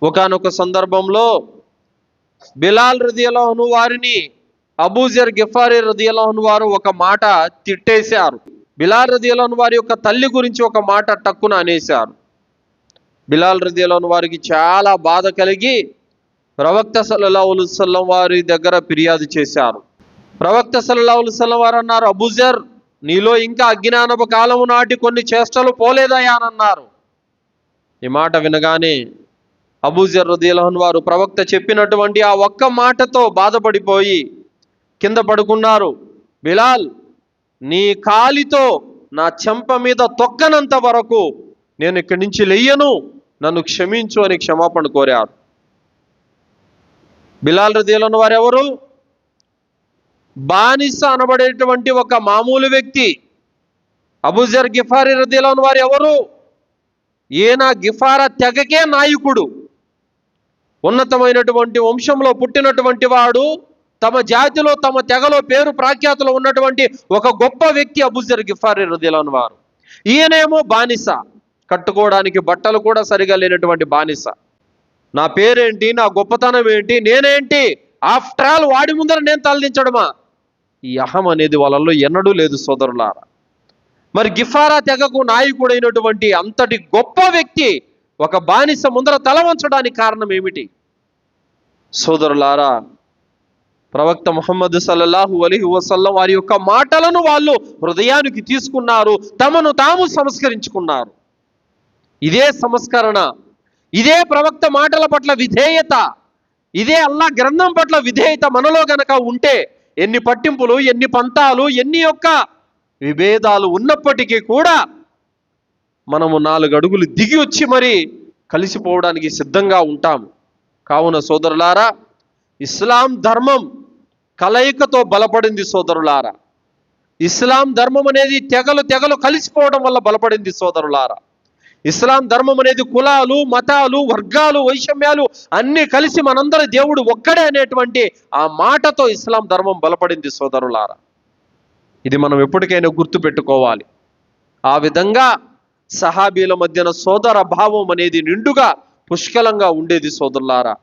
ఒకానొక సందర్భంలో బిలాల్ రదియల్లాహు అన్హు వారిని అబూజర్ గిఫారీ రదియల్లాహు అన్హు వారు ఒక మాట తిట్టేశారు. బిలాల్ రదియల్లాహు అన్హు వారి యొక్క తల్లి గురించి ఒక మాట టక్కున అనేశారు. బిలాల్ రదియల్లాహు అన్హు వారికి చాలా బాధ కలిగి ప్రవక్త సల్లల్లాహు అలైహి వసల్లం వారి దగ్గర ఫిర్యాదు చేశారు. ప్రవక్త సల్లల్లాహు అలైహి వసల్లం వారు అన్నారు, అబూజర్, నీలో ఇంకా అజ్ఞానపు కాలము నాటి కొన్ని చేష్టలు పోలేదయా అని అన్నారు. ఈ మాట వినగానే అబూజర్ రదియల్లాహు అన్హు వారు ప్రవక్త చెప్పినటువంటి ఆ ఒక్క మాటతో బాధపడిపోయి కింద పడుకున్నారు. బిలాల్, నీ కాలితో నా చెంప మీద తొక్కనంత వరకు నేను ఇక్కడి నుంచి లెయ్యను, నన్ను క్షమించు అని క్షమాపణ కోరారు. బిలాల్ రదియల్లాహు అన్హు వారు ఎవరు? బానిస అనబడేటువంటి ఒక మామూలు వ్యక్తి. అబూజర్ గిఫారీ రదియల్లాహు అన్హు వారు ఎవరు? ఈయన గిఫారా తెగకే నాయకుడు. ఉన్నతమైనటువంటి వంశంలో పుట్టినటువంటి వాడు, తమ జాతిలో తమ తెగలో పేరు ప్రాఖ్యాతులు ఉన్నటువంటి ఒక గొప్ప వ్యక్తి అబూజర్ గిఫారీ రదియల్లాహు అన్హు వారు. ఈయనేమో బానిస, కట్టుకోవడానికి బట్టలు కూడా సరిగా లేనటువంటి బానిస. నా పేరేంటి, నా గొప్పతనం ఏంటి, నేనేంటి, ఆఫ్టర్ ఆల్ వాడి ముందర నేను తలదించడమా? ఈ అహం అనేది వాళ్ళల్లో ఎన్నడూ లేదు సోదరులారా. మరి గిఫారా తెగకు నాయకుడైనటువంటి అంతటి గొప్ప వ్యక్తి ఒక బానిస ముందర తల వంచడానికి కారణం ఏమిటి? సోదరులారా, ప్రవక్త ముహమ్మద్ సల్లల్లాహు అలైహి వసల్లం వారి యొక్క మాటలను వాళ్ళు హృదయానికి తీసుకున్నారు, తమను తాము సంస్కరించుకున్నారు. ఇదే సంస్కరణ, ఇదే ప్రవక్త మాటల పట్ల విధేయత, ఇదే అల్లా గ్రంథం పట్ల విధేయత మనలో గనక ఉంటే ఎన్ని పట్టింపులు, ఎన్ని పంతాలు, ఎన్ని యొక్క విభేదాలు ఉన్నప్పటికీ కూడా మనము 4 అడుగులు దిగి వచ్చి మరి కలిసిపోవడానికి సిద్ధంగా ఉంటాము. కావున సోదరులారా, ఇస్లాం ధర్మం కలయికతో బలపడింది సోదరులారా. ఇస్లాం ధర్మం అనేది తెగలు కలిసిపోవడం వల్ల బలపడింది సోదరులారా. ఇస్లాం ధర్మం అనేది కులాలు, మతాలు, వర్గాలు, వైషమ్యాలు అన్నీ కలిసి మనందరి దేవుడు ఒక్కడే అనేటువంటి ఆ మాటతో ఇస్లాం ధర్మం బలపడింది సోదరులారా. ఇది మనం ఎప్పటికైనా గుర్తు పెట్టుకోవాలి. ఆ విధంగా సహాబీల మధ్యన సోదర భావం అనేది నిండుగా పుష్కలంగా ఉండేది సోదరులారా.